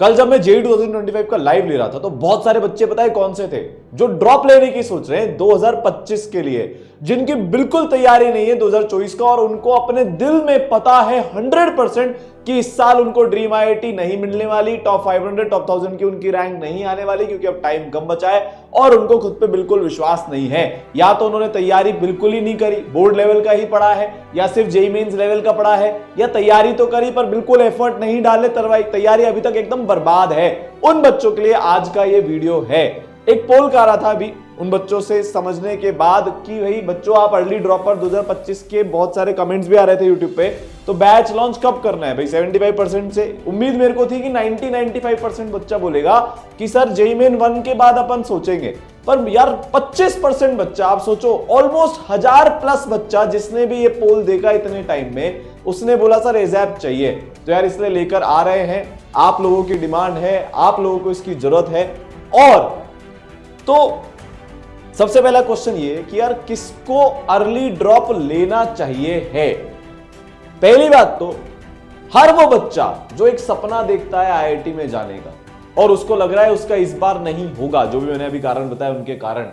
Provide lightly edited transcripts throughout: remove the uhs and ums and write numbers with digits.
कल जब मैं जेई 2025 का लाइव ले रहा था तो बहुत सारे बच्चे पता है कौन से थे जो ड्रॉप लेने की सोच रहे हैं 2025 के लिए, जिनकी बिल्कुल तैयारी नहीं है 2024 का, और उनको अपने दिल में पता है 100% कि इस साल उनको ड्रीम आईआईटी नहीं मिलने वाली, टॉप 500 टॉप 1000 की उनकी रैंक नहीं आने वाली, क्योंकि अब टाइम कम बचा है और उनको खुद पे बिल्कुल विश्वास नहीं है। या तो उन्होंने तैयारी बिल्कुल ही नहीं करी, बोर्ड लेवल का ही पढ़ा है, या सिर्फ जेईई मेंस लेवल का पढ़ा है, या तैयारी तो करी पर बिल्कुल एफर्ट नहीं डाले, तैयारी अभी तक एकदम बर्बाद है। उन बच्चों के लिए आज का ये वीडियो है। एक पोल कर रहा था अभी उन बच्चों से समझने के बाद कि भाई बच्चों आप अर्ली ड्रॉपर 2025 के, बहुत सारे कमेंट्स भी आ रहे थे यूट्यूब पे, तो बैच लॉन्च कब करना है भाई। 75% से उम्मीद मेरे को थी कि 90-95% बच्चा बोलेगा कि सर जेईई मेन 1 के बाद अपन सोचेंगे, पर यार 25% बच्चा, आप सोचो ऑलमोस्ट 1000+ बच्चा जिसने भी ये पोल देखा इतने टाइम में, उसने बोला सर एजैप चाहिए। तो यार इसलिए लेकर आ रहे हैं, आप लोगों की डिमांड है, आप लोगों को इसकी जरूरत है। और तो सबसे पहला क्वेश्चन ये कि यार किसको अर्ली ड्रॉप लेना चाहिए है। पहली बात तो हर वो बच्चा जो एक सपना देखता है आईआईटी में जाने का और उसको लग रहा है उसका इस बार नहीं होगा, जो भी मैंने अभी कारण बताया उनके कारण,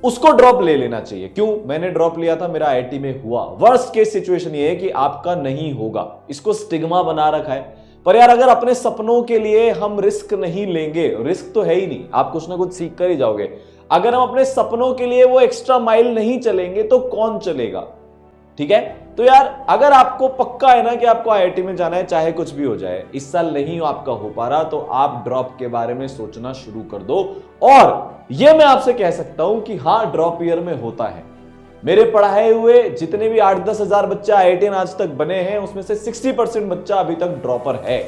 उसको ड्रॉप ले लेना चाहिए। क्यों? मैंने ड्रॉप लिया था, मेरा आईआईटी में हुआ। वर्स्ट केस सिचुएशन ये है कि आपका नहीं होगा, इसको स्टिग्मा बना रखा है। पर यार अगर अपने सपनों के लिए हम रिस्क नहीं लेंगे, रिस्क तो है ही नहीं, आप कुछ ना कुछ सीख कर ही जाओगे, अगर हम अपने सपनों के लिए वो एक्स्ट्रा माइल नहीं चलेंगे तो कौन चलेगा? ठीक है, तो यार अगर आपको पक्का है ना कि आपको आईआईटी में जाना है, चाहे कुछ भी हो जाए, इस साल नहीं आपका हो पा रहा, तो आप ड्रॉप के बारे में सोचना शुरू कर दो। और यह मैं आपसे कह सकता हूं कि हां, ड्रॉप ईयर में होता है। मेरे पढ़ाए हुए जितने भी 8-10 हजार बच्चे आईआईटी आज तक बने हैं, उसमें से 60% बच्चा अभी तक ड्रॉपर है।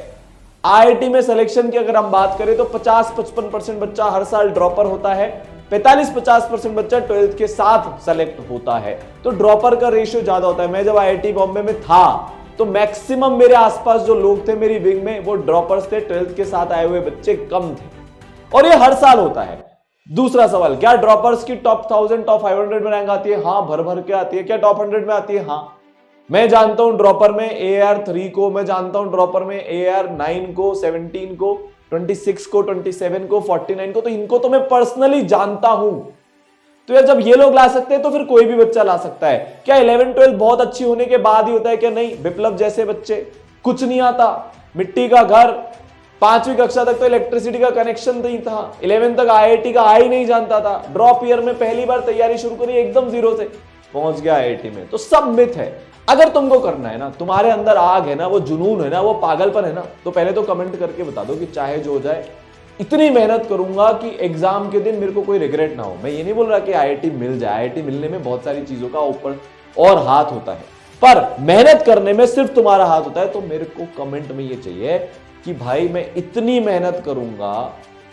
आईआईटी में सिलेक्शन की अगर हम बात करें तो 50-55% बच्चा हर साल ड्रॉपर होता है, 45-50% बच्चा 12th के साथ सेलेक्ट होता है। तो ड्रॉपर का रेशियो ज्यादा होता है। मैं जब आईआईटी बॉम्बे में था तो मैक्सिमम मेरे आसपास जो लोग थे मेरी विंग में, वो ड्रॉपर्स थे, 12th के साथ आए हुए बच्चे कम थे, और ये हर साल होता है। दूसरा सवाल, क्या ड्रॉपर्स की टॉप 1000 टॉप 500 में रैंक आती है? हाँ, भर भर के आती है। क्या टॉप 100 में आती है? हाँ। मैं जानता हूं ड्रॉपर में AR3 को, मैं जानता हूं ड्रॉपर में AR9 को, 17 को, 26 को, 27 को, 49 को, तो इनको तो मैं पर्सनली जानता हूं। तो यार जब ये लोग ला सकते हैं तो फिर कोई भी बच्चा ला सकता है। क्या 11-12 बहुत अच्छी होने के बाद ही होता है? क्या नहीं। विप्लव जैसे बच्चे, कुछ नहीं आता, मिट्टी का घर, 5वीं कक्षा तक तो इलेक्ट्रिसिटी का कनेक्शन नहीं था, 11 तक आईआईटी का आ ही नहीं जानता था, ड्रॉप ईयर में पहली बार तैयारी शुरू करी, एकदम जीरो से पहुंच गया आईआईटी में। तो सब मिथ है। अगर तुमको करना है ना, तुम्हारे अंदर आग है ना, वो जुनून है ना, वो पागलपन है ना, तो पहले तो कमेंट करके बता दो कि चाहे जो हो जाए इतनी मेहनत करूंगा कि एग्जाम के दिन मेरे को कोई रिग्रेट ना हो। मैं ये नहीं बोल रहा कि आईआईटी मिल जाए, आईआईटी मिलने में बहुत सारी चीजों का ऊपर और हाथ होता है, पर मेहनत करने में सिर्फ तुम्हारा हाथ होता है। तो मेरे को कमेंट में ये चाहिए कि भाई मैं इतनी मेहनत करूंगा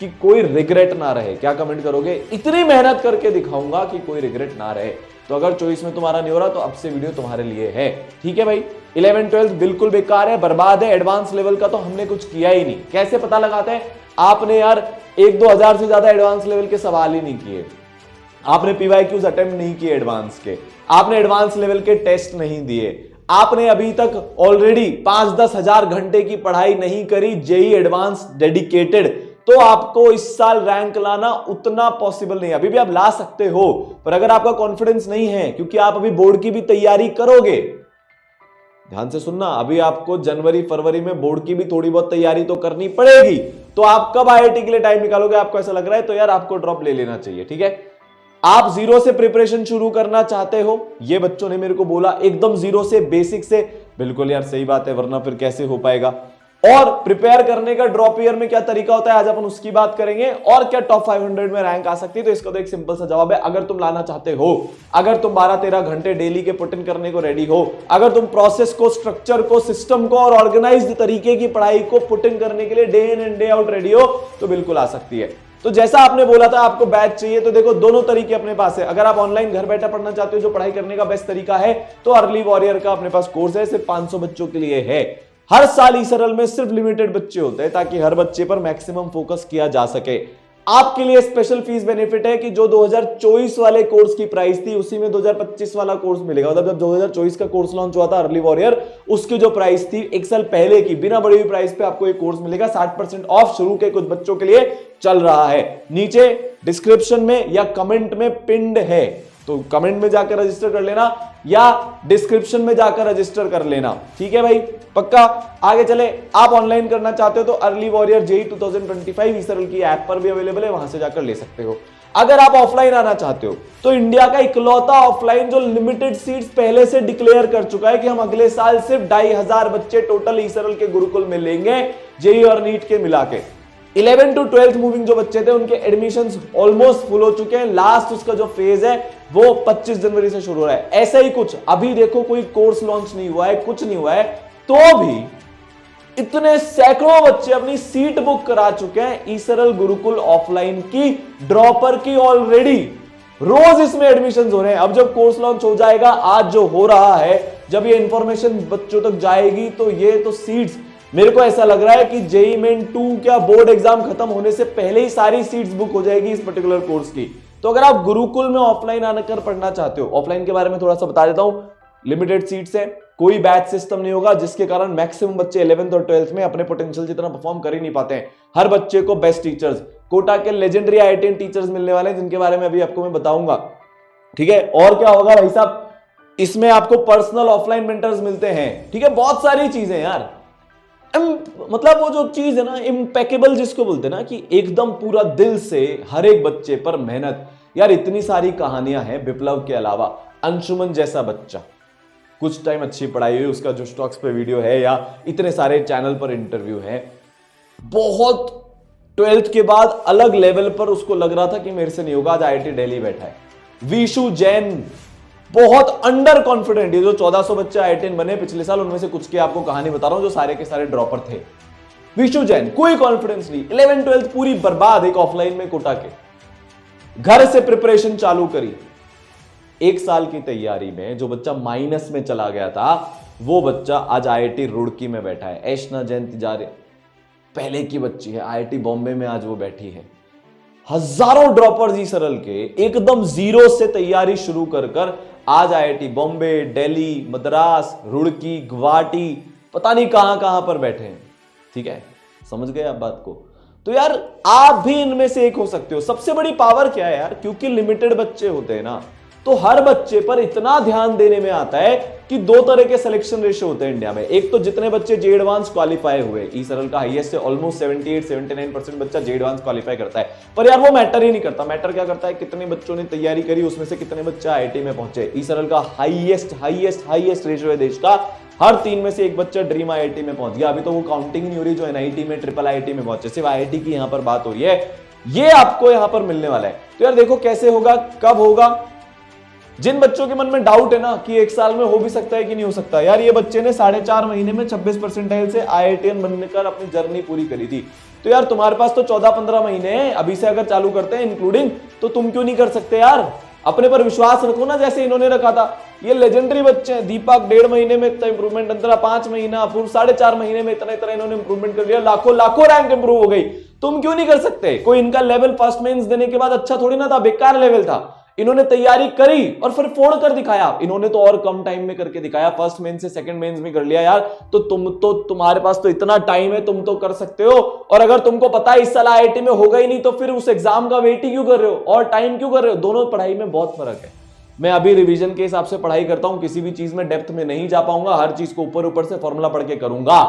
कि कोई रिग्रेट ना रहे। क्या कमेंट करोगे? इतनी मेहनत करके दिखाऊंगा कि कोई रिग्रेट ना रहे। तो अगर चॉइस में तुम्हारा नहीं हो रहा तो अब से वीडियो तुम्हारे लिए है। ठीक है भाई, 11-12 बिल्कुल बेकार है, बर्बाद है। एडवांस लेवल का तो हमने कुछ किया ही नहीं। कैसे पता लगाते हैं? आपने यार 1-2 हजार से ज्यादा एडवांस लेवल के सवाल ही नहीं किए, आपने PYQs अटेम्प्ट नहीं किए एडवांस के, आपने एडवांस लेवल के टेस्ट नहीं दिए, आपने अभी तक ऑलरेडी 5-10 हजार घंटे की पढ़ाई नहीं करी जेईई एडवांस डेडिकेटेड, तो आपको इस साल रैंक लाना उतना पॉसिबल नहीं है। अभी भी आप ला सकते हो, पर अगर आपका कॉन्फिडेंस नहीं है, क्योंकि आप अभी बोर्ड की भी तैयारी करोगे, ध्यान से सुनना, अभी आपको जनवरी फरवरी में बोर्ड की भी थोड़ी बहुत तैयारी तो करनी पड़ेगी, तो आप कब आईआईटी के लिए टाइम निकालोगे? आपको ऐसा लग रहा है तो यार आपको ड्रॉप ले लेना चाहिए। ठीक है, आप जीरो से प्रिपरेशन शुरू करना चाहते हो, ये बच्चों ने मेरे को बोला, एकदम जीरो से, बेसिक से। बिल्कुल यार सही बात है, वरना फिर कैसे हो पाएगा। और प्रिपेयर करने का ड्रॉप ईयर में क्या तरीका होता है, आज अपन उसकी बात करेंगे। और क्या टॉप 500 में रैंक आ सकती है? तो इसका तो एक सिंपल सा जवाब है, अगर तुम लाना चाहते हो, अगर तुम 12-13 घंटे डेली के पुट इन करने को रेडी हो, अगर तुम प्रोसेस को, स्ट्रक्चर को, सिस्टम को और ऑर्गेनाइज्ड तरीके की पढ़ाई को पुट इन करने के लिए day in and day out ready हो, तो बिल्कुल आ सकती है। तो जैसा आपने बोला था आपको बैच चाहिए, तो देखो दोनों तरीके अपने पास है। अगर आप ऑनलाइन घर बैठा पढ़ना चाहते हो, जो पढ़ाई करने का बेस्ट तरीका है, तो अर्ली वॉरियर का अपने पास कोर्स है, सिर्फ 500 बच्चों के लिए है। हर साल ई सरल में सिर्फ लिमिटेड बच्चे होते हैं, ताकि हर बच्चे पर मैक्सिमम फोकस किया जा सके। आपके लिए स्पेशल फीस बेनिफिट है कि जो 2024 वाले कोर्स की प्राइस थी उसी में 2025 वाला कोर्स मिलेगा। मतलब जब 2024 का कोर्स लॉन्च हुआ था अर्ली वॉरियर, उसकी जो प्राइस थी एक साल पहले की बिना बढ़ी हुई प्राइस पे आपको एक कोर्स मिलेगा 60% ऑफ शुरू के कुछ बच्चों के लिए चल रहा है। नीचे डिस्क्रिप्शन में या कमेंट में पिंड है, तो कमेंट में जाकर रजिस्टर कर लेना या डिस्क्रिप्शन में जाकर रजिस्टर कर लेना। ठीक है भाई, पक्का। आगे चले, आप ऑनलाइन करना चाहते हो तो अर्ली वॉरियर जेई 2025 ईसरल की ऐप पर भी अवेलेबल है, वहां से जाकर ले सकते हो। अगर आप ऑफलाइन आना चाहते हो तो इंडिया का इकलौता ऑफलाइन जो लिमिटेड सीट्स पहले से डिक्लेयर कर चुका है कि हम अगले साल सिर्फ 2500 बच्चे टोटल ईसरल के गुरुकुल में लेंगे, जेई और नीट के मिला के। 11 to 12 मूविंग जो बच्चे थे उनके एडमिशंस ऑलमोस्ट फुल हो चुके हैं। लास्ट उसका जो फेज है वो 25 जनवरी से शुरू हो रहा है। ऐसा ही कुछ अभी देखो, कोई कोर्स लॉन्च नहीं हुआ है, कुछ नहीं हुआ है, तो भी इतने सैकड़ों बच्चे अपनी सीट बुक करा चुके हैं ईसरल गुरुकुल ऑफलाइन की ड्रॉपर की ऑलरेडी। रोज इसमें एडमिशंस हो रहे हैं। अब जब कोर्स लॉन्च हो जाएगा, आज जो हो रहा है, जब ये इंफॉर्मेशन बच्चों तक जाएगी तो ये तो सीट्स, मेरे को ऐसा लग रहा है कि जेई मेन 2 क्या बोर्ड एग्जाम खत्म होने से पहले ही सारी सीट्स बुक हो जाएगी इस पर्टिकुलर कोर्स की। तो अगर आप गुरुकुल में ऑफलाइन आकर पढ़ना चाहते हो, ऑफलाइन के बारे में थोड़ा सा बता देता हूं। लिमिटेड सीट्स है, कोई बैच सिस्टम नहीं होगा, जिसके कारण मैक्सिमम बच्चे 11th और 12th में अपने पोटेंशियल जितना परफॉर्म कर ही नहीं पाते हैं। हर बच्चे को बेस्ट टीचर्स, कोटा के लेजेंडरी आईआईटी टीचर्स मिलने वाले हैं, जिनके बारे में अभी आपको मैं बताऊंगा। ठीक है, और क्या होगा भाई साहब, इसमें आपको पर्सनल ऑफलाइन मेंटर्स मिलते हैं। ठीक है, बहुत सारी चीजें यार, मतलब वो जो चीज है ना इम्पेकेबल जिसको बोलते हैं ना, कि एकदम पूरा दिल से हर एक बच्चे पर मेहनत। यार इतनी सारी कहानियां हैं। विप्लव के अलावा अंशुमन जैसा बच्चा, कुछ टाइम अच्छी पढ़ाई हुई, उसका जो स्टॉक्स पे वीडियो है या इतने सारे चैनल पर इंटरव्यू है, बहुत 12th के बाद अलग लेवल पर उसको लग रहा था कि मेरे से नहीं होगा, आज आईआईटी दिल्ली बैठा है। विशु जैन बहुत अंडर कॉन्फिडेंट, ये जो 1400 बच्चे आईआईटी बने पिछले साल, उनमें से कुछ की आपको कहानी बता रहा हूं, जो सारे के सारे ड्रॉपर थे। विशु जैन कोई कॉन्फिडेंस नहीं, 11 12 पूरी बर्बाद एक ऑफलाइन में कोटा के, घर से प्रिपरेशन चालू करी। एक साल की तैयारी में जो बच्चा माइनस में चला गया था, वो बच्चा आज आईआईटी रुड़की में बैठा है। ऐशना जैन तिजारे पहले की बच्ची है, आईआईटी बॉम्बे में आज वो बैठी है। हजारों ड्रॉपर्स ईसरल के एकदम जीरो से तैयारी शुरू कर आज आईआईटी बॉम्बे, दिल्ली, मद्रास, रुड़की, गुवाहाटी, पता नहीं कहां कहां पर बैठे हैं। ठीक है, समझ गए आप बात को। तो यार आप भी इनमें से एक हो सकते हो। सबसे बड़ी पावर क्या है यार, क्योंकि लिमिटेड बच्चे होते हैं ना, तो हर बच्चे पर इतना ध्यान देने में आता है कि दो तरह के सिलेक्शन रेशियो होते हैं इंडिया में। एक तो जितने बच्चे जे एडवांस क्वालिफाई हुए, ईसरल का हाईएस्ट है, ऑलमोस्ट 78-79% बच्चा जे एडवांस क्वालिफाई करता है। पर यार वो मैटर ही नहीं करता। मैटर क्या करता है, कितने बच्चों ने तैयारी करी, उसमें से कितने बच्चे आईआईटी में पहुंचे। ईसरल का हाईएस्ट रेशियो है देश का, हर 3 में से एक बच्चा ड्रीम आईआईटी में पहुंच गया। अभी तो वो काउंटिंग नहीं हो रही जो एनआईटी में, ट्रिपल आईआईटी में पहुंचे, सिर्फ आईआईटी की यहां पर बात हो रही है। ये आपको यहां पर मिलने वाला है। तो यार देखो कैसे होगा, कब होगा। जिन बच्चों के मन में डाउट है ना कि एक साल में हो भी सकता है कि नहीं हो सकता, यार ये बच्चे ने 4.5 महीने में 26% से आईआईटीएन बनने कर अपनी जर्नी पूरी करी थी। तो यार तुम्हारे पास तो 14-15 महीने हैं, अभी से अगर चालू करते हैं इंक्लूडिंग, तो तुम क्यों नहीं कर सकते यार। अपने पर विश्वास रखो ना, जैसे इन्होंने रखा था। ये लेजेंडरी बच्चे हैं। दीपक 1.5 महीने में इतना इंप्रूवमेंट, अंतरा 5 महीना, पूर्व 4.5 महीने में इतना इन्होंने इंप्रूवमेंट कर दिया, लाखों रैंक इंप्रूव हो गई। तुम क्यों नहीं कर सकते। कोई इनका लेवल फर्स्ट मेंस देने के बाद अच्छा थोड़ी ना था, बेकार लेवल था। इन्होंने तैयारी करी और फिर फोड़ कर दिखाया। इन्होंने तो और कम टाइम में करके दिखाया, फर्स्ट मेंस से सेकंड मेंस में कर लिया यार। तो तुम्हारे पास तो इतना टाइम है, तुम तो कर सकते हो। और अगर तुमको पता है इस साल आईआईटी में होगा ही नहीं, तो फिर उस एग्जाम का वेट ही क्यों कर रहे हो और टाइम क्यों कर रहे हो। दोनों पढ़ाई में बहुत फर्क है। मैं अभी रिवीजन के हिसाब से पढ़ाई करता हूं, किसी भी चीज में डेप्थ में नहीं जा पाऊंगा, हर चीज को ऊपर से फॉर्मूला पढ़ के करूंगा।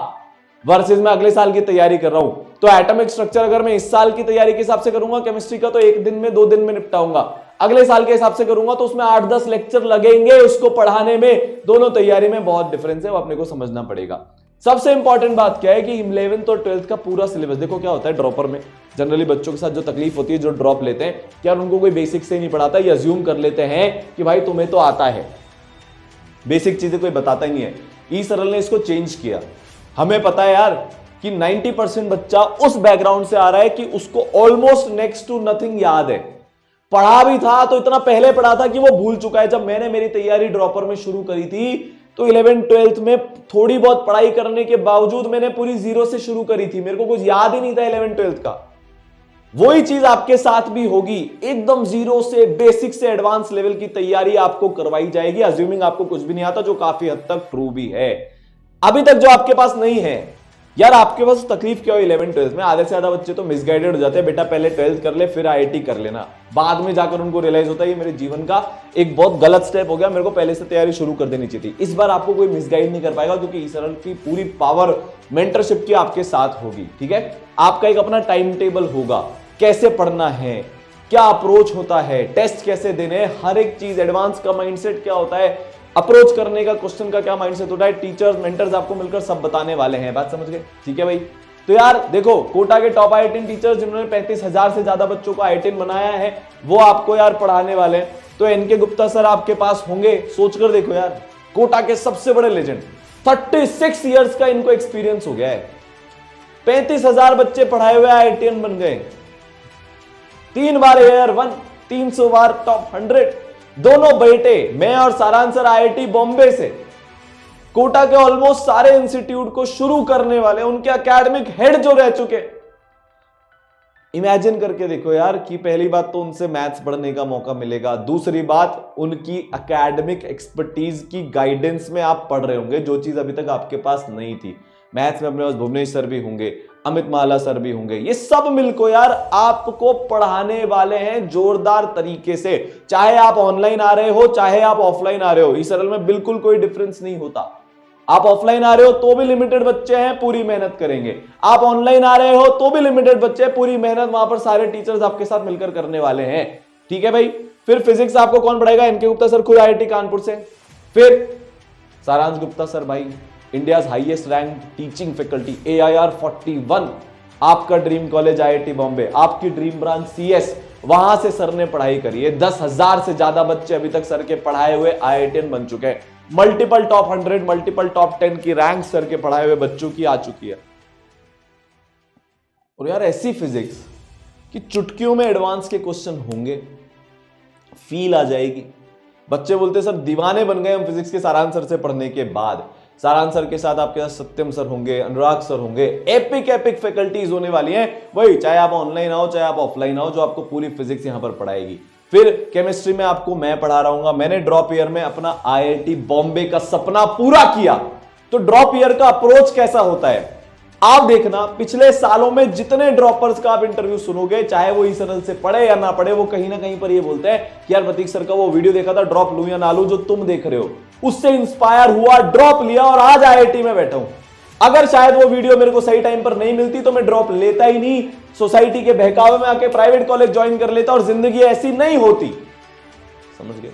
वर्सेस मैं अगले साल की तैयारी कर रहा हूं, तो एटॉमिक स्ट्रक्चर अगर मैं इस साल की तैयारी के हिसाब से करूंगा, केमिस्ट्री का तो 1 दिन में 2 दिन में निपटाऊंगा। अगले साल के हिसाब से करूंगा तो उसमें 8-10 लेक्चर लगेंगे उसको पढ़ाने में। दोनों तैयारी में बहुत डिफरेंस है, वो अपने को समझना पड़ेगा। सबसे इंपॉर्टेंट बात क्या है कि 11th और 12th का पूरा सिलेबस देखो। क्या होता है ड्रॉपर में, जनरली बच्चों के साथ जो तकलीफ होती है, जो ड्रॉप लेते हैं, क्या उनको कोई बेसिक से नहीं पढ़ाता, ये अज्यूम कर लेते हैं कि भाई तुम्हें तो आता है, बेसिक चीजें कोई बताता ही नहीं है। ईसरल ने इसको चेंज किया। हमें पता है यार कि 90% बच्चा उस बैकग्राउंड से आ रहा है कि उसको ऑलमोस्ट नेक्स्ट टू नथिंग याद है। पढ़ा भी था तो इतना पहले पढ़ा था कि वो भूल चुका है। जब मैंने मेरी तैयारी ड्रॉपर में शुरू करी थी तो 11th 12th में थोड़ी बहुत पढ़ाई करने के बावजूद मैंने पूरी जीरो से शुरू करी थी। मेरे को कुछ याद ही नहीं था 11th 12th का। वही चीज आपके साथ भी होगी। एकदम जीरो से, बेसिक से एडवांस लेवल की तैयारी आपको करवाई जाएगी, अज्यूमिंग आपको कुछ भी नहीं आता, जो काफी हद तक ट्रू भी है। अभी तक जो आपके पास नहीं है यार, आपके पास तकलीफ क्या हो 11-12 में, आधे से ज्यादा बच्चे तो मिसगाइडेड हो जाते हैं, बेटा पहले 12th कर ले फिर आईआईटी कर लेना। बाद में जाकर उनको रियलाइज होता है ये मेरे जीवन का एक बहुत गलत स्टेप हो गया, मेरे को पहले से तैयारी शुरू कर देनी चाहिए थी। इस बार आपको कोई मिसगाइड नहीं कर पाएगा, क्योंकि ईसरल की पूरी पावर मेंटरशिप की आपके साथ होगी। ठीक है, आपका एक अपना टाइम टेबल होगा, कैसे पढ़ना है, क्या अप्रोच होता है, टेस्ट कैसे देने, हर एक चीज, एडवांस का माइंडसेट क्या होता है, अप्रोच करने का, क्वेश्चन का क्या माइंडसेट होता है, टीचर्स मेंटर्स आपको मिलकर सब बताने वाले हैं। बात समझ गए? ठीक है भाई। तो यार देखो, कोटा के टॉप आई-10 टीचर्स जिन्होंने 35,000 से ज्यादा बच्चों को आई-10 बनाया है, वो आपको यार पढ़ाने वाले हैं। तो एनके गुप्ता सर आपके पास होंगे, सोचकर देखो यार, कोटा के सबसे बड़े लेजेंड, 36 ईयर्स का इनको एक्सपीरियंस हो गया है, 35,000 बच्चे पढ़ाए हुए आई-10 बन गए, 3 बार एयर 1, 300 बार टॉप 100, दोनों बेटे, मैं और सारांश सर आईआईटी बॉम्बे से, कोटा के ऑलमोस्ट सारे इंस्टीट्यूट को शुरू करने वाले, उनके एकेडमिक हेड जो रह चुके। इमेजिन करके देखो यार कि पहली बात तो उनसे मैथ्स पढ़ने का मौका मिलेगा, दूसरी बात उनकी एकेडमिक एक्सपर्टीज की गाइडेंस में आप पढ़ रहे होंगे, जो चीज अभी तक आपके पास नहीं थी। मैथ्स में अपने पास भुवनेश सर भी होंगे, अमित माला सर भी होंगे, ये सब मिलकर यार आपको पढ़ाने वाले हैं जोरदार तरीके से। चाहे आप ऑनलाइन आ रहे हो, चाहे आप ऑफलाइन आ रहे हो, इस सरल में बिल्कुल कोई डिफरेंस नहीं होता। आप ऑफलाइन आ रहे हो तो भी लिमिटेड बच्चे हैं, पूरी मेहनत करेंगे, आप ऑनलाइन आ रहे हो तो भी लिमिटेड बच्चे, पूरी मेहनत वहां पर सारे टीचर्स आपके साथ मिलकर करने वाले हैं। ठीक है भाई। फिर फिजिक्स आपको कौन पढ़ाएगा? एनके गुप्ता सर खुद आईआईटी कानपुर से। फिर सारांश गुप्ता सर भाई, India's highest rank teaching faculty, AIR 41, आपका ड्रीम कॉलेज आईआईटी बॉम्बे, आपकी ड्रीम ब्रांच CS, वहां से सर ने पढ़ाई करी है। 10,000 से ज्यादा बच्चे अभी तक सर के पढ़ाए हुए IITian बन चुके हैं। मल्टीपल टॉप 100, मल्टीपल टॉप 10 की रैंक सर के पढ़ाए हुए बच्चों की आ चुकी है। और यार ऐसी फिजिक्स कि चुटकियों में एडवांस के क्वेश्चन होंगे, फील आ जाएगी। बच्चे बोलते सर दीवाने बन गए हम फिजिक्स के सारांश सर से पढ़ने के बाद। सारांश सर के साथ आपके साथ सत्यम सर होंगे, अनुराग सर होंगे, एपिक एपिक फैकल्टीज होने वाली हैं। वही चाहे आप ऑनलाइन आओ चाहे आप ऑफलाइन आओ, जो आपको पूरी फिजिक्स यहां पर पढ़ाएगी। फिर केमिस्ट्री में आपको मैं पढ़ा रहा हूं। मैंने ड्रॉप ईयर में अपना आईआईटी बॉम्बे का सपना पूरा किया। तो ड्रॉप ईयर का अप्रोच कैसा होता है आप देखना। पिछले सालों में जितने ड्रॉपर्स का आप इंटरव्यू सुनोगे, चाहे वो ईसरल से पढ़े या ना पढ़े, वो कहीं ना कहीं पर ये बोलते हैं कि यार प्रतीक सर का वो वीडियो देखा था, ड्रॉप लूं या ना लूं, जो तुम देख रहे हो, उससे इंस्पायर हुआ, ड्रॉप लिया और आज आईआईटी में बैठा हूं। अगर शायद वो वीडियो मेरे को सही टाइम पर नहीं मिलती तो मैं ड्रॉप लेता ही नहीं, सोसाइटी के बहकावे में आके प्राइवेट कॉलेज ज्वाइन कर लेता और जिंदगी ऐसी नहीं होती। समझ गए?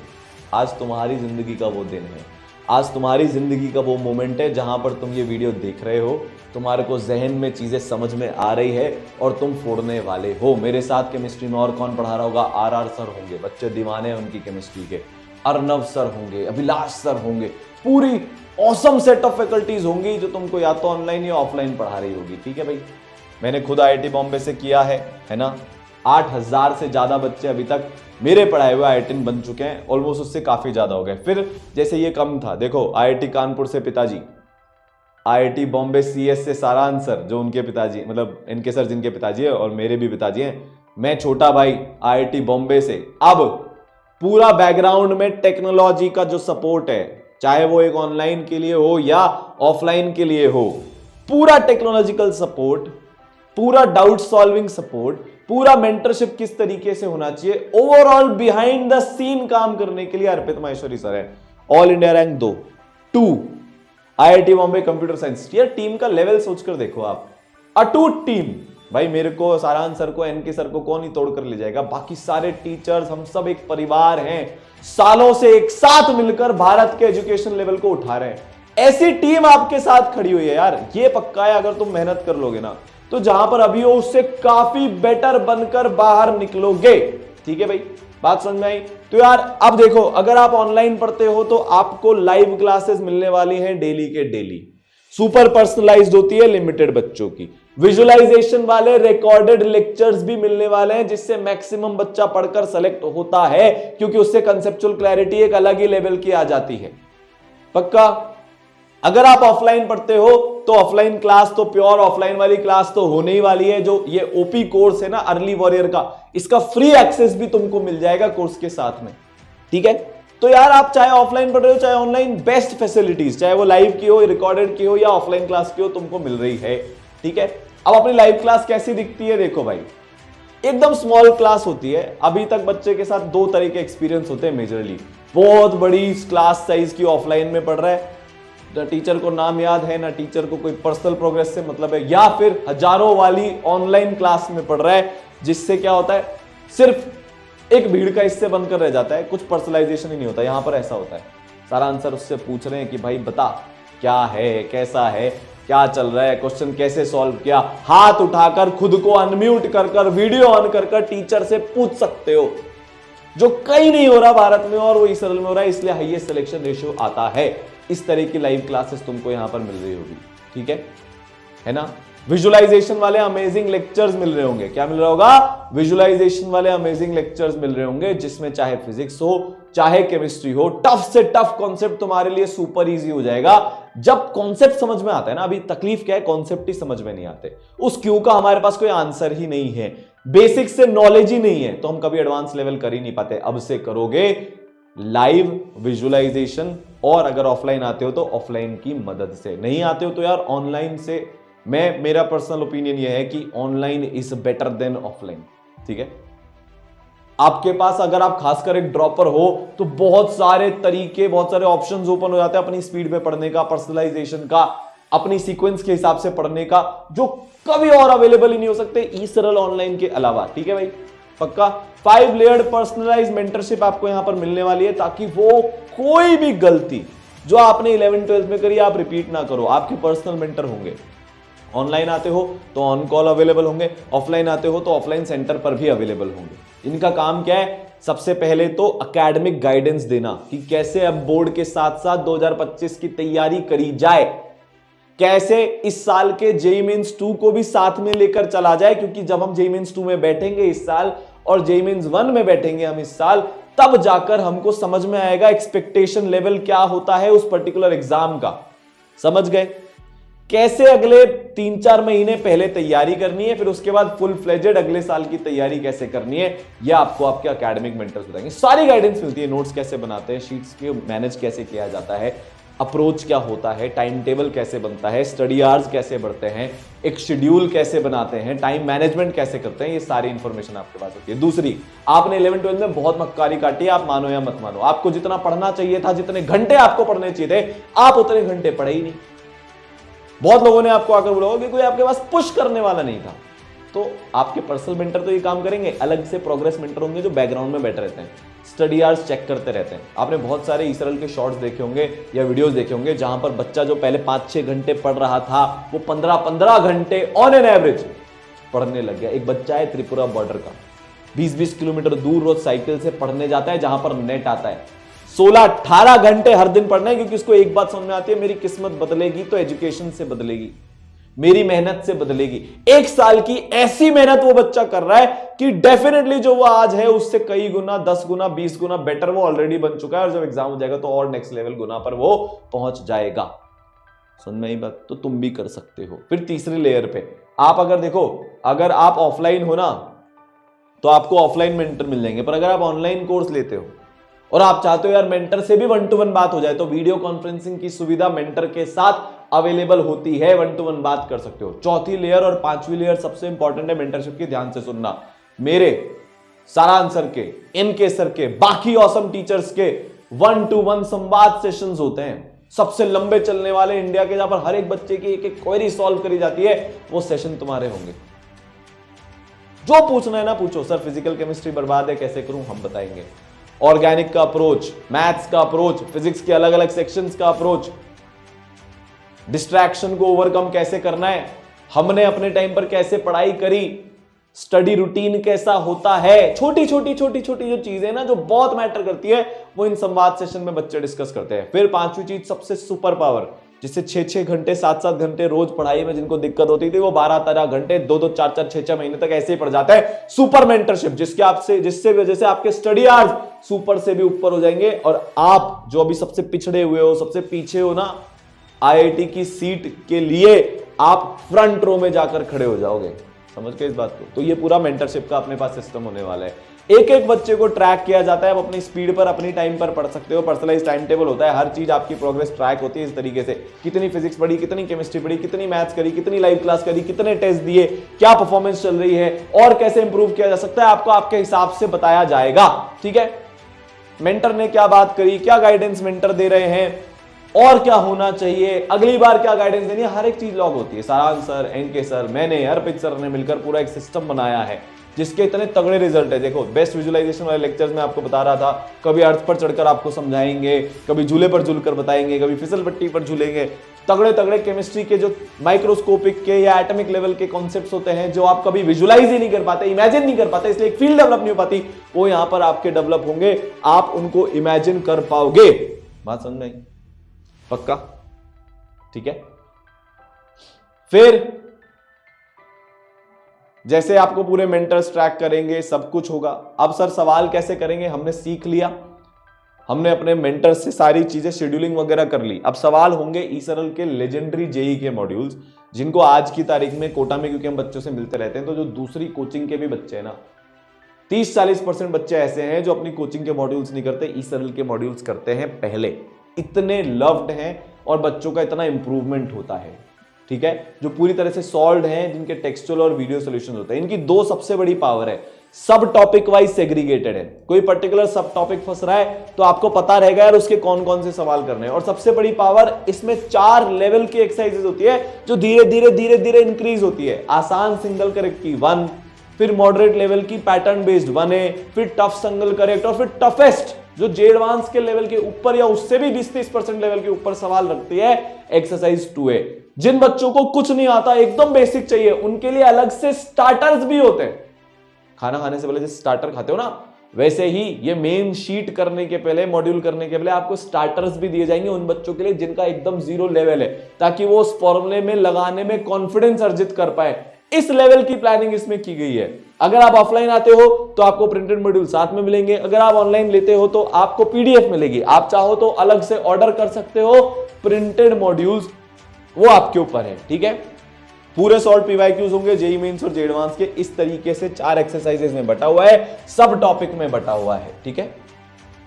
आज तुम्हारी जिंदगी का वो दिन है, आज तुम्हारी जिंदगी का वो मोमेंट है जहां पर तुम ये वीडियो देख रहे हो, तुम्हारे को जहन में चीजें समझ में आ रही है और तुम फोड़ने वाले हो। मेरे साथ केमिस्ट्री में और कौन पढ़ा रहा होगा? RR सर होंगे, बच्चे दीवाने हैं उनकी केमिस्ट्री के। अर्नव सर होंगे, अभिलाष सर होंगे, पूरी ऑसम सेट ऑफ फैकल्टीज होंगी जो तुमको या तो ऑनलाइन या ऑफलाइन पढ़ा रही होगी। ठीक है भाई। मैंने खुद आईआईटी बॉम्बे से किया है ना। 8,000 से ज्यादा बच्चे अभी तक मेरे पढ़ाए हुए IITian बन चुके हैं, ऑलमोस्ट उससे काफी ज्यादा हो गए। फिर जैसे ये कम था, देखो आईआईटी कानपुर से पिताजी, आईआईटी बॉम्बे CS से सारांश सर जो उनके पिताजी, मतलब इनके सर जिनके पिताजी है और मेरे भी पिताजी हैं, मैं छोटा भाई आईआईटी बॉम्बे से। अब पूरा बैकग्राउंड में टेक्नोलॉजी का जो सपोर्ट है, चाहे वो एक ऑनलाइन के लिए हो या ऑफलाइन के लिए हो, पूरा टेक्नोलॉजिकल सपोर्ट, पूरा डाउट सॉल्विंग सपोर्ट, पूरा मेंटरशिप किस तरीके से होना चाहिए, ओवरऑल बिहाइंड द सीन काम करने के लिए अर्पित माहेश्वरी सर है। All India rank 2 IIT Bombay computer science. यार टीम का लेवल सोचकर देखो आप, अटूट टीम भाई। मेरे को, सारांश सर को, एनके सर को कौन ही तोड़ कर ले जाएगा। बाकी सारे टीचर्स, हम सब एक परिवार हैं, सालों से एक साथ मिलकर भारत के एजुकेशन लेवल को उठा रहे हैं। ऐसी टीम आपके साथ खड़ी हुई है यार, ये पक्का है। अगर तुम मेहनत कर लोगे ना तो जहां पर अभी हो उससे काफी बेटर बनकर बाहर निकलोगे। ठीक है भाई, बात समझ में आई? तो यार अब देखो, अगर आप ऑनलाइन पढ़ते हो तो आपको लाइव क्लासेस मिलने वाली हैं डेली के डेली, सुपर पर्सनलाइज्ड होती है लिमिटेड बच्चों की। विजुअलाइजेशन वाले रिकॉर्डेड लेक्चर्स भी मिलने वाले हैं, जिससे मैक्सिमम बच्चा पढ़कर सेलेक्ट होता है, क्योंकि उससे कंसेप्चुअल क्लैरिटी एक अलग ही लेवल की आ जाती है। पक्का? अगर आप ऑफलाइन पढ़ते हो तो ऑफलाइन क्लास तो प्योर ऑफलाइन वाली क्लास तो होने ही वाली है। जो ये ओपी कोर्स है ना अर्ली वॉरियर का, इसका फ्री एक्सेस भी तुमको मिल जाएगा कोर्स के साथ में, ठीक है। तो यार आप चाहे ऑफलाइन पढ़ रहे हो चाहे ऑनलाइन, बेस्ट फैसिलिटीज, चाहे वो लाइव की हो, रिकॉर्डेड की हो या ऑफलाइन क्लास की हो, तुमको मिल रही है, ठीक है। अब अपनी लाइव क्लास कैसी दिखती है देखो भाई, एकदम स्मॉल क्लास होती है। अभी तक बच्चे के साथ दो तरह के एक्सपीरियंस होते हैं मेजरली। बहुत बड़ी क्लास साइज की ऑफलाइन में पढ़ रहा है, ना टीचर को नाम याद है, ना टीचर को कोई पर्सनल प्रोग्रेस से मतलब है, या फिर हजारों वाली ऑनलाइन क्लास में पढ़ रहा है, जिससे क्या होता है सिर्फ एक भीड़ का हिस्से बनकर रह जाता है, कुछ पर्सनलाइजेशन ही नहीं होता। यहां पर ऐसा होता है, सारा आंसर उससे पूछ रहे हैं कि भाई बता क्या है, कैसा है, क्या चल रहा है, क्वेश्चन कैसे सॉल्व किया, हाथ उठाकर खुद को अनम्यूट कर कर वीडियो ऑन कर कर टीचर से पूछ सकते हो, जो कहीं नहीं हो रहा भारत में और वो इसरल में हो रहा है, इसलिए हाईएस्ट सिलेक्शन रेशियो आता है। इस तरह की लाइव क्लासेस तुमको यहां पर मिल रही होगी, ठीक है ना। विजुअलाइजेशन वाले अमेजिंग लेक्चर्स मिल रहे होंगे, क्या मिल रहा होगा, विजुअलाइजेशन वाले अमेजिंग लेक्चर्स मिल रहे होंगे, जिसमें चाहे फिजिक्स हो चाहे केमिस्ट्री हो, टफ से टफ कॉन्सेप्ट तुम्हारे लिए सुपर इजी हो जाएगा। जब कॉन्सेप्ट समझ में आता है ना, अभी तकलीफ क्या है, कॉन्सेप्ट ही समझ में नहीं आते, उस क्यू का हमारे पास कोई आंसर ही नहीं है, बेसिक से नॉलेज ही नहीं है, तो हम कभी एडवांस लेवल कर ही नहीं पाते। अब से करोगे लाइव विजुअलाइजेशन, और अगर ऑफलाइन आते हो तो ऑफलाइन की मदद से, नहीं आते हो तो यार ऑनलाइन से। मेरा पर्सनल ओपिनियन यह है कि online is better than offline, ठीक है। आपके पास अगर आप खासकर एक ड्रॉपर हो तो बहुत सारे तरीके, बहुत सारे ऑप्शंस ओपन हो जाते हैं अपनी स्पीड पे पढ़ने का, पर्सनलाइजेशन का, अपनी सीक्वेंस के हिसाब से पढ़ने का, जो कभी और अवेलेबल ही नहीं हो सकते ई सरल ऑनलाइन के अलावा, ठीक है भाई। पक्का 5 लेयर्ड पर्सनलाइज मेंटरशिप आपको यहां पर मिलने वाली है, ताकि वो कोई भी गलती जो आपने 11-12 में करी आप रिपीट ना करो। आपके पर्सनल मेंटर होंगे, ऑनलाइन आते हो तो ऑन कॉल अवेलेबल होंगे, ऑफलाइन आते हो तो ऑफलाइन सेंटर पर भी अवेलेबल होंगे। इनका काम क्या है, सबसे पहले तो एकेडमिक गाइडेंस देना कि कैसे अब बोर्ड के साथ साथ 2025 की तैयारी करी जाए, कैसे इस साल के जेईई मेंस 2 को भी साथ में लेकर चला जाए, क्योंकि जब हम जेईई मेंस 2 में बैठेंगे इस साल और जेईई मेंस 1 में बैठेंगे हम इस साल, तब जाकर हमको समझ में आएगा एक्सपेक्टेशन लेवल क्या होता है उस पर्टिकुलर एग्जाम का। समझ गए, कैसे अगले 3-4 महीने पहले तैयारी करनी है, फिर उसके बाद फुल फ्लेजेड अगले साल की तैयारी कैसे करनी है, यह आपको आपके एकेडमिक मेंटर्स बताएंगे। सारी गाइडेंस मिलती है, नोट्स कैसे बनाते हैं, शीट्स के मैनेज कैसे किया जाता है, अप्रोच क्या होता है, टाइम टेबल कैसे बनता है, स्टडी आवर्स कैसे बढ़ते हैं, एक शेड्यूल कैसे बनाते हैं, टाइम मैनेजमेंट कैसे करते हैं, ये सारी इंफॉर्मेशन आपके पास होती है। दूसरी, आपने 11-12 में बहुत मक्कारी काटी, आप मानो या मत मानो, आपको जितना पढ़ना चाहिए था, जितने घंटे आपको पढ़ने चाहिए थे, आप उतने घंटे पढ़े ही नहीं। बहुत लोगों ने आपको आकर बोला कि कोई आपके पास पुश करने वाला नहीं था, तो आपके पर्सनल मेंटर तो ये काम करेंगे, अलग से प्रोग्रेस मेंटर होंगे जो बैकग्राउंड में बैठे रहते हैं, स्टडी आवर्स चेक करते रहते हैं। आपने बहुत सारे इसरल के शॉर्ट्स देखे होंगे या वीडियोस देखे होंगे, जहां पर बच्चा जो पहले 5-6 घंटे पढ़ रहा था, वो 15-15 घंटे ऑन एन एवरेज पढ़ने लग गया। एक बच्चा है त्रिपुरा बॉर्डर का, 20-20 किलोमीटर दूर रोज साइकिल से पढ़ने जाता है, जहां पर नेट आता है, 16-18 घंटे हर दिन पढ़ना है, क्योंकि उसको एक बात समझ में आती है, मेरी किस्मत बदलेगी तो एजुकेशन से बदलेगी, मेरी मेहनत से बदलेगी। 1 साल की ऐसी मेहनत वो बच्चा कर रहा है कि डेफिनेटली जो वो आज है उससे कई गुना, 10 गुना, 20 गुना बेटर वो ऑलरेडी बन चुका है, और जब एग्जाम हो जाएगा तो और नेक्स्ट लेवल गुना पर वो पहुंच जाएगा। सुन में ही बात, तो तुम भी कर सकते हो। फिर तीसरी लेयर पे आप अगर देखो, अगर आप ऑफलाइन हो ना तो आपको ऑफलाइन मेंटर मिल जाएंगे, पर अगर आप ऑनलाइन कोर्स लेते हो और आप चाहते हो यार मेंटर से भी 1-to-1 बात हो जाए, तो वीडियो कॉन्फ्रेंसिंग की सुविधा मेंटर के साथ अवेलेबल होती है, 1-to-1 बात कर सकते हो। चौथी लेयर और 5वीं लेयर सबसे इंपॉर्टेंट है मेंटरशिप की, ध्यान से सुनना। मेरे सारांश सर के, इनके सर के, बाकी ऑसम टीचर्स के 1-to-1 संवाद सेशंस होते हैं, सबसे लंबे चलने वाले इंडिया के, जहां पर हर एक बच्चे की एक एक क्वेरी सॉल्व करी जाती है, वो सेशन तुम्हारे होंगे। जो पूछना है ना पूछो, सर फिजिकल केमिस्ट्री बर्बाद है कैसे करूं, हम बताएंगे। ऑर्गेनिक का अप्रोच, मैथ्स का अप्रोच, फिजिक्स के अलग अलग सेक्शंस का अप्रोच, डिस्ट्रैक्शन को ओवरकम कैसे करना है, हमने अपने टाइम पर कैसे पढ़ाई करी, स्टडी रूटीन कैसा होता है, छोटी छोटी जो चीजें ना जो बहुत मैटर करती है, वो इन संवाद सेशन में बच्चे डिस्कस करते हैं। फिर 5वीं चीज सबसे सुपर पावर, जिससे 6-6 घंटे 7-7 घंटे रोज पढ़ाई में जिनको दिक्कत होती थी, वो 12-13 घंटे 2-2 4-4 6-6 महीने तक ऐसे ही पढ़ जाता है। सुपर मेंटरशिप, जिससे वजह से आपके स्टडी आवर्स सुपर से भी ऊपर हो जाएंगे, और आप जो अभी सबसे पिछड़े हुए हो, सबसे पीछे हो ना, आईआईटी की सीट के लिए आप फ्रंट रो में जाकर खड़े हो जाओगे। समझ गए इस बात को? तो ये पूरा मेंटरशिप का अपने पास सिस्टम होने वाला है। एक एक बच्चे को ट्रैक किया जाता है, आप अपनी स्पीड पर अपनी टाइम पर पढ़ सकते हो। पर्सनलाइज टाइम टेबल होता है, हर चीज आपकी प्रोग्रेस ट्रैक होती है इस तरीके से, कितनी फिजिक्स पढ़ी, कितनी केमिस्ट्री पढ़ी, कितनी मैथ्स करी, कितनी लाइव क्लास करी, कितने टेस्ट दिए, क्या परफॉर्मेंस चल रही है और कैसे इंप्रूव किया जा सकता है, आपको आपके हिसाब से बताया जाएगा। ठीक है, मेंटर ने क्या बात करी, क्या गाइडेंस मेंटर दे रहे हैं और क्या होना चाहिए, अगली बार क्या गाइडेंस देनी है, हर एक चीज लॉग होती है। सारांश सर, एनके सर, मैंने, अर्पित सर ने मिलकर पूरा एक सिस्टम बनाया है जिसके इतने तगड़े रिजल्ट है। देखो बेस्ट विजुअलाइजेशन वाले लेक्चर्स में आपको बता रहा था, कभी अर्थ पर चढ़कर आपको समझाएंगे, कभी झूले पर झूलकर बताएंगे, कभी फिसल पट्टी पर झूलेंगे। तगड़े तगड़े केमिस्ट्री के जो माइक्रोस्कोपिक के या एटॉमिक लेवल के कॉन्सेप्ट्स होते हैं जो आप कभी विजुअलाइज ही नहीं कर पाते, इमेजिन नहीं कर पाते, इसलिए एक फील्ड डेवलप नहीं हो पाती, वो यहां पर आपके डेवलप होंगे, आप उनको इमेजिन कर पाओगे। बात समझ में आई? पक्का? ठीक है। फिर जैसे आपको पूरे मेंटर्स ट्रैक करेंगे, सब कुछ होगा। अब सर सवाल कैसे करेंगे, हमने सीख लिया, हमने अपने मेंटर्स से सारी चीजें शेड्यूलिंग वगैरह कर ली। अब सवाल होंगे ईसरल के लेजेंडरी जेई के मॉड्यूल्स, जिनको आज की तारीख में कोटा में, क्योंकि हम बच्चों से मिलते रहते हैं, तो जो दूसरी कोचिंग के भी बच्चे हैं ना, 30-40% बच्चे ऐसे हैं जो अपनी कोचिंग के मॉड्यूल्स नहीं करते, ईसरल के मॉड्यूल्स करते हैं पहले। इतने लव्ड हैं और बच्चों का इतना इंप्रूवमेंट होता है। ठीक है, जो पूरी तरह से सॉल्व्ड हैं, जिनके टेक्सचुअल और वीडियो सॉल्यूशंस होते हैं। इनकी दो सबसे बड़ी पावर है, सब टॉपिक वाइज सेग्रीगेटेड है। कोई पर्टिकुलर सब टॉपिक फंस रहा है तो आपको पता रहेगा यार उसके कौन कौन से सवाल करने हैं। और सबसे बड़ी पावर, इसमें 4 लेवल की एक्सरसाइजेज होती है जो धीरे धीरे धीरे धीरे इंक्रीज होती है। आसान सिंगल करेक्ट की 1, फिर मॉडरेट लेवल की पैटर्न बेस्ड 1A, फिर टफ सिंगल करेक्ट, और फिर टफेस्ट जो जे एडवांस के लेवल के ऊपर या उससे भी 20-30% लेवल के ऊपर सवाल रखती है, एक्सरसाइज 2A। जिन बच्चों को कुछ नहीं आता, एकदम बेसिक चाहिए, उनके लिए अलग से स्टार्टर्स भी होते हैं। खाना खाने से पहले जैसे स्टार्टर खाते हो ना, वैसे ही ये मेन शीट करने के पहले, मॉड्यूल करने के पहले आपको स्टार्टर्स भी दिए जाएंगे उन बच्चों के लिए जिनका एकदम 0 लेवल है, ताकि वो उस फॉर्मूले में लगाने में कॉन्फिडेंस अर्जित कर पाए। इस लेवल की प्लानिंग इसमें की गई है। अगर आप ऑफलाइन आते हो तो आपको प्रिंटेड मॉड्यूल साथ में मिलेंगे, अगर आप ऑनलाइन लेते हो तो आपको पीडीएफ मिलेगी। आप चाहो तो अलग से ऑर्डर कर सकते हो प्रिंटेड मॉड्यूल्स, वो आपके ऊपर है। ठीक है, पूरे सॉल्व पीवाईक्यूज होंगे जेईई मेंस और जे एडवांस के। इस तरीके से 4 एक्सरसाइजेज में बटा हुआ है, सब टॉपिक में बटा हुआ है। ठीक है,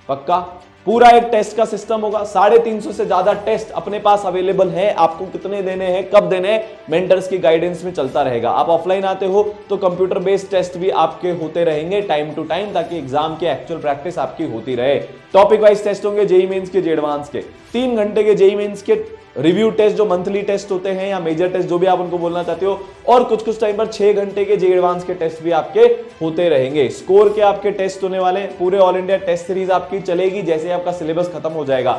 पक्का? पूरा एक टेस्ट का सिस्टम होगा। 350 से ज्यादा टेस्ट अपने पास अवेलेबल है, आपको कितने देने हैं, कब देने हैं, मेंटर्स की गाइडेंस में चलता रहेगा। आप ऑफलाइन आते हो तो कंप्यूटर बेस्ड टेस्ट भी आपके होते रहेंगे टाइम टू टाइम, ताकि एग्जाम की एक्चुअल प्रैक्टिस आपकी होती रहे। टॉपिक वाइज टेस्ट होंगे जेईई मेंस के, जे एडवांस के। 3 घंटे के जेईई मेंस के रिव्यू टेस्ट जो मंथली टेस्ट होते हैं या मेजर टेस्ट, जो भी आप उनको बोलना चाहते हो, और कुछ कुछ टाइम पर 6 घंटे के जे एडवांस के टेस्ट भी आपके होते रहेंगे। स्कोर के आपके टेस्ट होने वाले, पूरे ऑल इंडिया टेस्ट सीरीज आपकी चलेगी जैसे आपका सिलेबस खत्म हो जाएगा।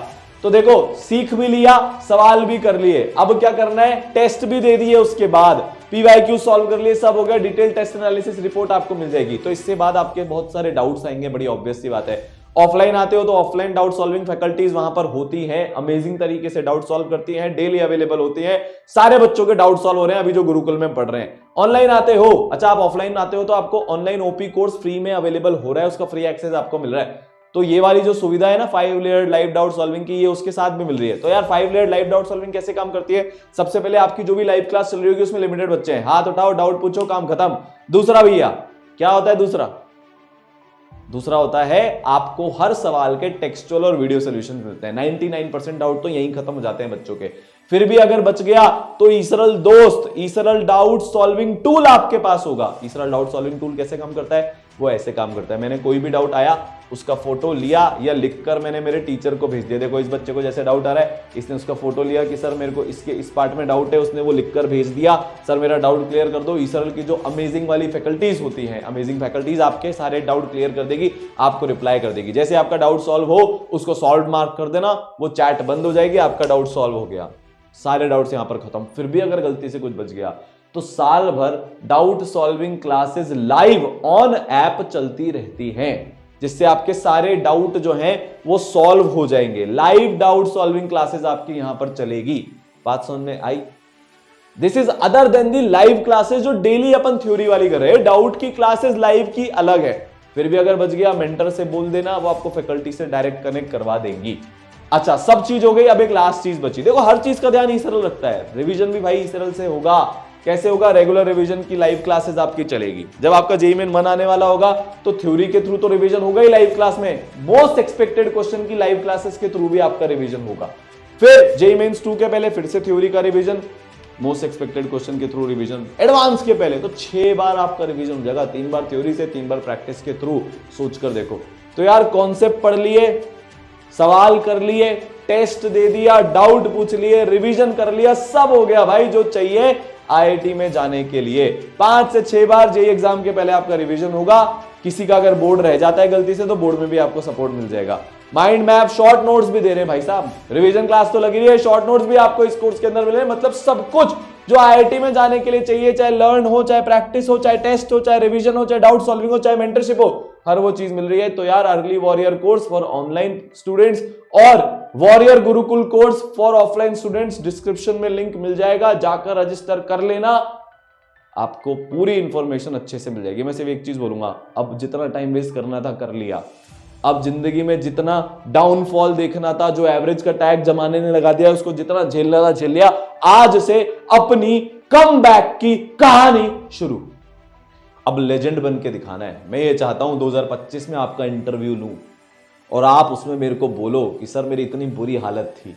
तो देखो, सीख भी लिया, सवाल भी कर लिए, अब क्या करना है, टेस्ट भी दे दिए, उसके बाद पीवाईक्यू सॉल्व कर लिए, सब हो गया, डिटेल टेस्ट एनालिसिस रिपोर्ट आपको मिल जाएगी। तो इससे बाद आपके बहुत सारे डाउट्स आएंगे, बड़ी ऑब्वियस सी बात है। ऑफलाइन आते हो तो ऑफलाइन डाउट सॉल्विंग फैकल्टीज वहां पर होती हैं, अमेजिंग तरीके से डाउट सॉल्व करती हैं, डेली अवेलेबल होती हैं, सारे बच्चों के डाउट सॉल्व हो रहे हैं अभी जो गुरुकुल में पढ़ रहे हैं। ऑनलाइन आते हो, अच्छा आप ऑफलाइन आते हो तो आपको ऑनलाइन ओपी कोर्स फ्री में अवेलेबल हो रहा है, उसका फ्री एक्सेस आपको मिल रहा है। तो ये वाली जो सुविधा है ना 5 लेयर्ड लाइव डाउट सॉल्विंग की, ये उसके साथ भी मिल रही है। तो यार 5 लेयर्ड लाइव डाउट सॉल्विंग कैसे काम करती है? सबसे पहले आपकी जो भी लाइव क्लास चल रही होगी उसमें लिमिटेड बच्चे हैं, हाथ उठाओ, डाउट पूछो, काम खत्म। दूसरा भैया क्या होता है, दूसरा होता है आपको हर सवाल के टेक्सचुअल और वीडियो सॉल्यूशन मिलते हैं। 99% डाउट तो यहीं खत्म हो जाते हैं बच्चों के। फिर भी अगर बच गया तो ईसरल दोस्त, ईसरल डाउट सॉल्विंग टूल आपके पास होगा। ईसरल डाउट सॉल्विंग टूल कैसे काम करता है? वो ऐसे काम करता है, मैंने कोई भी डाउट आया उसका फोटो लिया या लिखकर मैंने मेरे टीचर को भेज दिया। देखो इस बच्चे को जैसे डाउट आ रहा है, इसने उसका फोटो लिया कि सर मेरे को इसके इस पार्ट में डाउट है, उसने वो लिखकर भेज दिया, सर मेरा डाउट क्लियर कर दो। ईसरल की जो अमेजिंग वाली फैकल्टीज होती हैं, अमेजिंग फैकल्टीज आपके सारे डाउट क्लियर कर देगी, आपको रिप्लाई कर देगी। जैसे आपका डाउट सॉल्व हो उसको सॉल्व मार्क कर देना, वो चैट बंद हो जाएगी, आपका डाउट सॉल्व हो गया, सारे डाउट्स यहां पर खत्म। फिर भी अगर गलती से कुछ बच गया तो साल भर doubt solving classes live on app चलती रहती हैं, जिससे आपके सारे डाउट जो हैं वो सॉल्व हो जाएंगे। लाइव डाउट सॉल्विंग क्लासेस आपकी यहां पर चलेगी। बात समझ में आई? This is other than the live classes जो डेली अपन थ्योरी वाली कर रहे हैं। डाउट की क्लासेस लाइव की अलग है। फिर भी अगर बच गया मेंटर से बोल देना, वो आपको फैकल्टी से डायरेक्ट कनेक्ट करवा देंगी। अच्छा, सब चीज हो गई, अब एक लास्ट चीज बची। देखो हर चीज का ध्यान ईसरल रखता है, रिवीजन भी भाई ईसरल से होगा। कैसे होगा? रेगुलर रिवीजन की लाइव क्लासेस आपकी चलेगी। जब आपका जेईई मेन 1 आने वाला होगा तो थ्योरी के थ्रू तो रिवीजन होगा ही लाइव क्लास में, मोस्ट एक्सपेक्टेड क्वेश्चन की लाइव क्लासेस के थ्रू भी आपका रिवीजन होगा। फिर जेईई मेंस 2 के पहले फिर से थ्योरी का रिवीजन, मोस्ट एक्सपेक्टेड क्वेश्चन के थ्रू रिवीजन, एडवांस के पहले तो 6 बार आपका रिवीजन हो जाएगा, 3 बार थ्योरी से, 3 बार प्रैक्टिस के थ्रू। सोच कर देखो। तो यार कॉन्सेप्ट पढ़ लिए, सवाल कर लिए, टेस्ट दे दिया, डाउट पूछ लिए, रिवीजन कर लिया, सब हो गया भाई जो चाहिए आईआईटी में जाने के लिए। 5 से 6 बार जेईई एग्जाम के पहले आपका रिवीजन होगा। किसी का अगर बोर्ड रह जाता है गलती से तो बोर्ड में भी आपको सपोर्ट मिल जाएगा। माइंड मैप, शॉर्ट नोट्स भी दे रहे हैं भाई साहब, रिवीजन क्लास तो लगी रही है, शॉर्ट नोट्स भी आपको इस कोर्स के अंदर मिले। मतलब सब कुछ जो आईआईटी में जाने के लिए चाहिए, चाहे लर्न हो, चाहे प्रैक्टिस हो, चाहे टेस्ट हो, चाहे रिवीजन हो, चाहे डाउट सॉल्विंग हो, चाहे मेंटरशिप हो, हर वो चीज मिल रही है। तो यार early warrior course for online students और warrior Gurukul course for offline students, description में लिंक मिल जाएगा, जाकर रजिस्टर कर लेना। आपको पूरी इंफॉर्मेशन अच्छे से मिल जाएगी। मैं सिर्फ एक चीज बोलूंगा, अब जितना टाइम वेस्ट करना था कर लिया। अब जिंदगी में जितना डाउनफॉल देखना था, जो एवरेज का टैग जमाने ने लगा दिया, उसको जितना झेलना था झेल लिया। आज से अपनी कमबैक की कहानी शुरू। अब लेजेंड बन के दिखाना है। मैं ये चाहता हूं 2025 में आपका इंटरव्यू लूं और आप उसमें मेरे को बोलो कि सर मेरी इतनी बुरी हालत थी,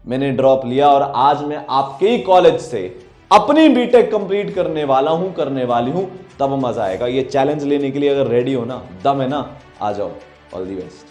मैंने ड्रॉप लिया और आज मैं आपके ही कॉलेज से अपनी बीटेक कंप्लीट करने वाला हूं, करने वाली हूं। तब मजा आएगा। ये चैलेंज लेने के लिए अगर रेडी हो ना, दम है ना, आ जाओ। All the best.